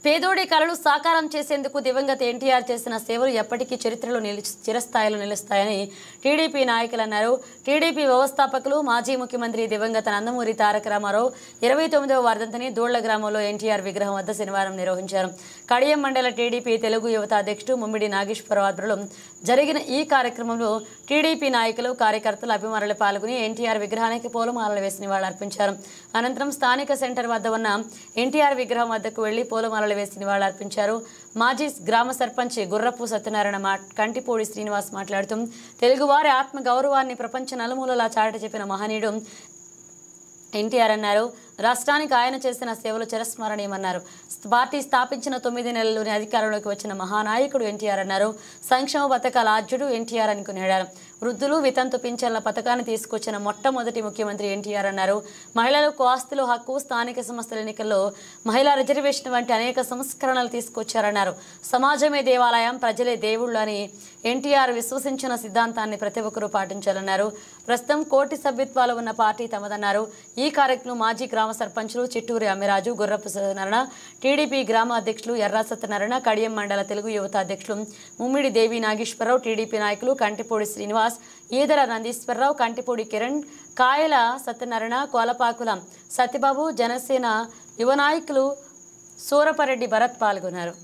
పేదోడి కలలు సాకారం చేసేందుకు దివంగత ఎన్టీఆర్ చేసిన సేవలు ఎప్పటికీ చరిత్రలో చిరస్థాయిలో నిలుస్తాయని టీడీపీ నాయకులు అన్నారు. టీడీపీ వ్యవస్థాపకులు మాజీ ముఖ్యమంత్రి దివంగత నందమూరి తారక రామారావు 29వ వర్ధంతిని దూళ్ల గ్రామంలో ఎన్టీఆర్ విగ్రహం వద్ద శనివారం నిర్వహించారు. కడియం మండల టీడీపీ తెలుగు యువత అధ్యక్షుడు ముమ్మిడి నాగేశ్వరరావు ఆధ్వర్యంలో జరిగిన ఈ కార్యక్రమంలో టీడీపీ నాయకులు, కార్యకర్తలు, అభిమానులు పాల్గొని ఎన్టీఆర్ విగ్రహానికి పూలమాలలు వేసి నివాళులర్పించారు. అనంతరం స్థానిక సెంటర్ వద్ద ఉన్న ఎన్టీఆర్ విగ్రహం వద్దకు వెళ్లి పూలమాలలు వేసి నివాళులర్పించారు. మాజీ గ్రామ సర్పంచ్ గుర్రపు సత్యనారాయణ కంటిపూడి శ్రీనివాస్ మాట్లాడుతూ తెలుగువారి ఆత్మ గౌరవాన్ని ప్రపంచ నలుమూలలా చాటి చెప్పిన మహనీయుడు ఎన్టీఆర్ అన్నారు. రాష్ట్రానికి ఆయన చేసిన సేవలు చిరస్మరణీయమన్నారు. పార్టీ స్థాపించిన 9 నెలల్లోనే అధికారంలోకి వచ్చిన మహానాయకుడు ఎన్టీఆర్ అన్నారు. సంక్షేమ పథకాల ఆద్యుడు ఎన్టీఆర్ అని కొనియాడారు. వృద్ధులు వితంతు పింఛన్ల పథకాన్ని తీసుకొచ్చిన మొట్టమొదటి ముఖ్యమంత్రి ఎన్టీఆర్ అన్నారు. మహిళలకు ఆస్తులు హక్కు, స్థానిక సంస్థల ఎన్నికల్లో మహిళా రిజర్వేషన్ వంటి అనేక సంస్కరణలు తీసుకొచ్చారన్నారు. సమాజమే దేవాలయం, ప్రజలే దేవుళ్ళు అని ఎన్టీఆర్ విశ్వసించిన సిద్ధాంతాన్ని ప్రతి ఒక్కరూ పాటించాలన్నారు. ప్రస్తుతం కోటి సభ్యత్వాలు ఉన్న పార్టీ తమదన్నారు. ఈ కార్యక్రమం మాజీ గ్రామ సర్పంచులు చిట్టూరి అమ్మిరాజు, గుర్రపు సత్యనారాయణ, టీడీపీ గ్రామ అధ్యక్షులు ఎర్ర సత్యనారాయణ, కడియం మండల తెలుగు యువత అధ్యక్షులు ముమ్మిడి దేవి నాగేశ్వరరావు, టీడీపీ నాయకులు కంటిపూడి శ్రీనివాస్, ఈదర నందీశ్వరరావు, కంటిపూడి కిరణ్, కాయల సత్యనారాయణ, కోలపాకుల సత్యబాబు, జనసేన యువ నాయకులు సూరపరెడ్డి భరత్ పాల్గొన్నారు.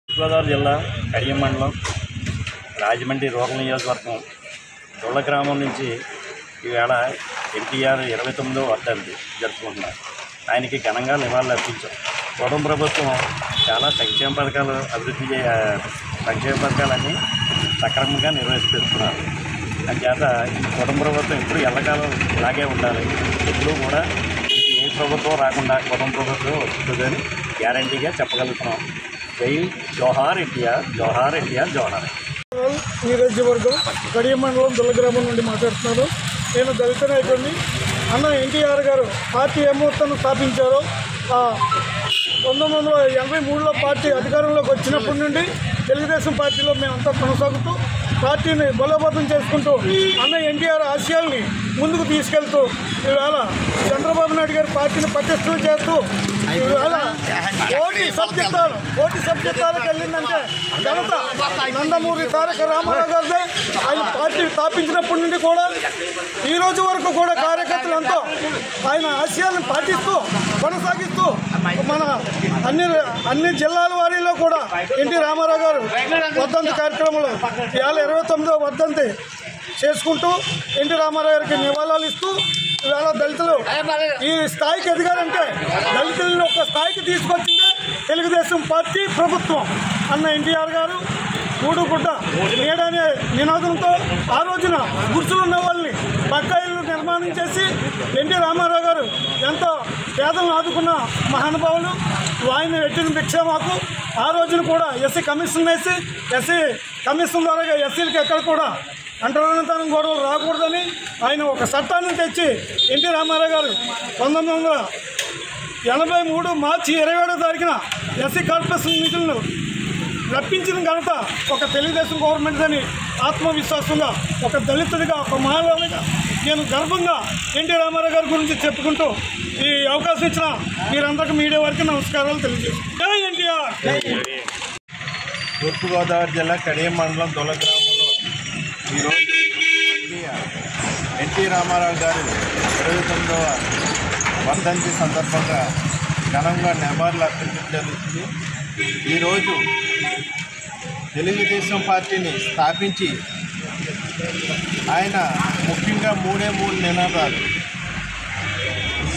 గోదావరి జిల్లా కడియం మండలం రాజమండ్రి రూరల్ నియోజకవర్గం దూళ్ల గ్రామం నుంచి ఈవేళ ఎన్టీఆర్ 29వ వర్ధంతి జరుపుకుంటున్నారు. ఆయనకి ఘనంగా నివాళులు అర్పించాం. కుటుంబ ప్రభుత్వం చాలా సంక్షేమ పథకాలన్నీ సక్రమంగా నిర్వహిస్తున్నారు. అందుచేత ఈ కుటుంబ ప్రభుత్వం ఎప్పుడు ఎల్లకాలం ఇలాగే ఉండాలి. ఎప్పుడూ కూడా ఏ ప్రభుత్వం రాకుండా కుటుంబ ప్రభుత్వం వస్తుందని గ్యారంటీగా చెప్పగలుగుతున్నాం. జై జోహార్ ఎన్టీఆర్, జోహార్ ఎన్టీఆర్, జోహార్. నియోజకవర్గం కడియం మండలం దొల్ల గ్రామం నుండి మాట్లాడుతున్నాను. నేను దళిత నాయకుడిని. అన్న ఎన్టీఆర్ గారు పార్టీ ఏ ముహూర్తాన్ని స్థాపించారో 1983లో పార్టీ అధికారంలోకి వచ్చినప్పటి నుండి తెలుగుదేశం పార్టీలో మేమంతా కొనసాగుతూ పార్టీని బలోపేతం చేసుకుంటూ అన్న ఎన్టీఆర్ ఆశయాల్ని ముందుకు తీసుకెళ్తూ ఈవేళ చంద్రబాబు నాయుడు గారి పార్టీని పటిష్టం చేస్తూ ఈవేళ కోటి సభ్యత్వాలకు వెళ్ళిందంటే ఘనత నందమూరి తారక రామారావు గారిదే. ఆయన పార్టీ స్థాపించినప్పటి నుండి కూడా ఈ రోజు వరకు కూడా కార్యకర్తలు ఎంతో ఆయన ఆశయాలను పాటిస్తూ కొనసాగిస్తూ మన అన్ని జిల్లాల వారీలో కూడా ఎన్టీ రామారావు గారు వర్ధంతి కార్యక్రమంలో ఇవాళ 29వ వర్ధంతి చేసుకుంటూ ఎన్టీ రామారావు గారికి నివాళులు ఇస్తూ ఇవాళ దళితులు ఈ స్థాయికి ఎదిగారంటే దళితులను ఒక స్థాయికి తీసుకొచ్చిందే తెలుగుదేశం పార్టీ ప్రభుత్వం. అన్న ఎన్టీఆర్ గారు కూడుగుడ్డ నీడనే నినాదంతో ఆ రోజున గుర్తులున్న వాళ్ళని బకాయిలు నిర్మాణం చేసి ఎన్టీ రామారావు గారు ఎంతో పేదలను ఆదుకున్న మహానుభావులు. ఆయన పెట్టిన భిక్ష మాకు ఆ రోజున కూడా ఎస్సీ కమిషన్ వేసి ఎస్సీ కమిషన్ ద్వారా ఎస్సీలకి ఎక్కడ కూడా అంటరానితనం గొడవలు రాకూడదని ఆయన ఒక చట్టాన్ని తెచ్చి ఎన్టీ రామారావు గారు 1983 మార్చి 27వ తారీఖున ఎస్సీ కార్పొరేషన్ నిధులను రప్పించిన ఘనత ఒక తెలుగుదేశం గవర్నమెంట్ అని ఆత్మవిశ్వాసంగా ఒక దళితుడిగా ఒక మహారాజుగా నేను గర్వంగా ఎన్టీ రామారావు గారి గురించి చెప్పుకుంటూ ఈ అవకాశం ఇచ్చిన మీరందరికీ మీడియా వారికి నమస్కారాలు తెలియజేస్తాను. జై ఎన్టీఆర్. తూర్పుగోదావరి జిల్లా కడియం మండలం దొల్ల గ్రామంలో ఈరోజు ఎన్టీ రామారావు గారు 29వ వర్ధంతి సందర్భంగా ఘనంగా నివాళులు అర్పించబడింది. ఈరోజు తెలుగుదేశం పార్టీని స్థాపించి ఆయన ముఖ్యంగా 3 నినాదాలు: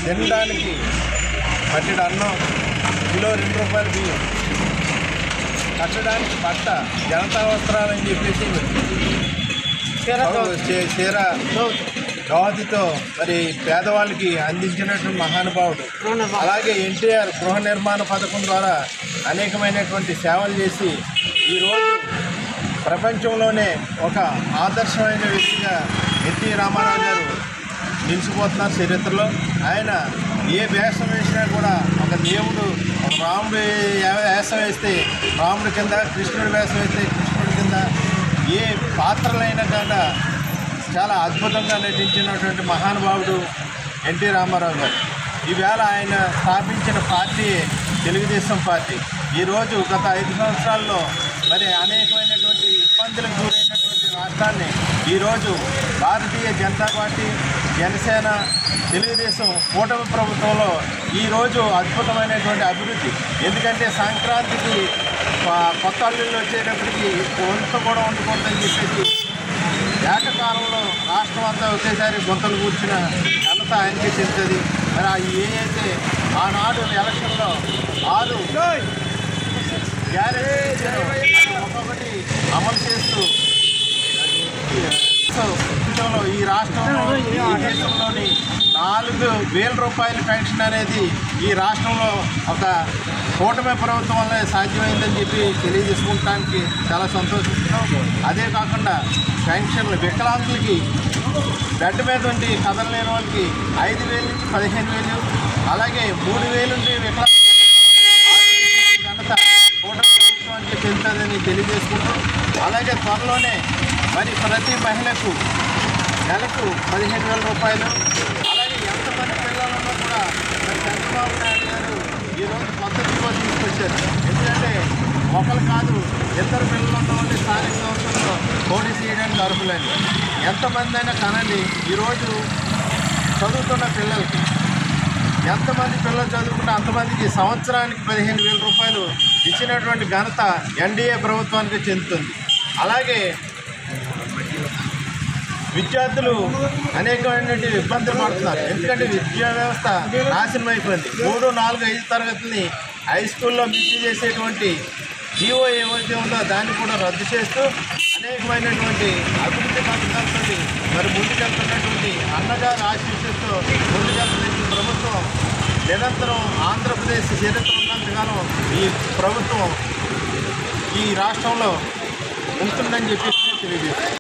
తినడానికి పట్టెడు అన్నం, కిలో 2 రూపాయల బియ్యం, కట్టడానికి బట్ట జనతా వస్త్రాలని చెప్పేసి చీర గౌతితో మరి పేదవాళ్ళకి అందించినటువంటి మహానుభావుడు. అలాగే ఎన్టీఆర్ గృహ నిర్మాణ పథకం ద్వారా అనేకమైనటువంటి సేవలు చేసి ఈరోజు ప్రపంచంలోనే ఒక ఆదర్శమైన వ్యక్తిగా ఎన్టీ రామారావు గారు నిలిచిపోతున్నారు చరిత్రలో. ఆయన ఏ వేషం వేసినా కూడా ఒక దేవుడు, రాముడు వేషం వేస్తే రాముడి కింద, కృష్ణుడి వేషం వేస్తే కృష్ణుడి కింద, ఏ పాత్రలైనా కూడా చాలా అద్భుతంగా నటించినటువంటి మహానుభావుడు ఎన్టీ రామారావు గారు. ఈవేళ ఆయన స్థాపించిన పార్టీ తెలుగుదేశం పార్టీ. ఈరోజు గత 5 సంవత్సరాల్లో మరి అనేకమైనటువంటి ఇబ్బందులకు గురైనటువంటి రాష్ట్రాన్ని ఈరోజు భారతీయ జనతా పార్టీ, జనసేన, తెలుగుదేశం కూటమి ప్రభుత్వంలో ఈరోజు అద్భుతమైనటువంటి అభివృద్ధి. ఎందుకంటే సంక్రాంతికి కొత్త అల్లుళ్ళు వచ్చేటప్పటికి వంత కూడా వండుకోవద్దని చెప్పేసి ఏకకాలంలో రాష్ట్రం అంతా ఒకేసారి గుంతలు కూర్చున్న ఘనత ఆయనకే చెప్తుంది. మరి ఏదైతే ఆనాడు ఎలక్షన్లో 6 గ్యారెంటీ ఒక్కొక్కటి అమలు చేస్తూ ఈ రాష్ట్రంలో, ఈ దేశంలోని 4,000 రూపాయల పెన్షన్ అనేది ఈ రాష్ట్రంలో ఒక కూటమి ప్రభుత్వం వల్ల సాధ్యమైందని చెప్పి తెలియజేసుకోవడానికి చాలా సంతోషిస్తున్నాం. అదే కాకుండా పెన్షన్లు వికలాంగులకి, బెడ్ మీద ఉండి కదలలేని వాళ్ళకి 5,000 నుంచి 15,000, అలాగే 3,000 నుండి వికలాంగులు ఘనత కూటమి ప్రభుత్వానికి చెందుతుందని తెలియజేసుకుంటాం. అలాగే త్వరలోనే మరి ప్రతి మహిళకు నెలకు 15,000 రూపాయలు. అలాగే ఎంతమంది పిల్లలున్నా కూడా మరి చంద్రబాబు నాయుడు గారు ఈరోజు కొత్త జీవో తీసుకొచ్చారు. ఎందుకంటే ఒకరు కాదు, 2 పిల్లలు ఉన్న వాళ్ళు స్థానిక సంస్థల్లో పోటీ చేయడానికి అర్హులని. ఎంతమంది అయినా కనండి. ఈరోజు చదువుతున్న పిల్లలకి ఎంతమంది పిల్లలు చదువుకున్న అంతమందికి సంవత్సరానికి 15,000 రూపాయలు ఇచ్చినటువంటి ఘనత ఎన్డీఏ ప్రభుత్వానికి చెందుతుంది. అలాగే విద్యార్థులు అనేకమైనటువంటి ఇబ్బందులు పడుతున్నారు. ఎందుకంటే విద్యా వ్యవస్థ నాశనం అయిపోయింది. 3, 4, 5 తరగతిని హై స్కూల్లో మిస్ చేసేటువంటి జీవో ఏమైతే ఉందో దాన్ని కూడా రద్దు చేస్తూ అనేకమైనటువంటి అభివృద్ధి పథకాలతో మరి ముందుకెళ్తున్నటువంటి అన్నగారు ఆశీస్సులతో ముందుకెళ్తున్న ప్రభుత్వం నిరంతరం ఆంధ్రప్రదేశ్ చరిత్ర ఉన్నంతకాలం ఈ ప్రభుత్వం ఈ రాష్ట్రంలో ఉంటుందని చెప్పి తెలియజేస్తుంది.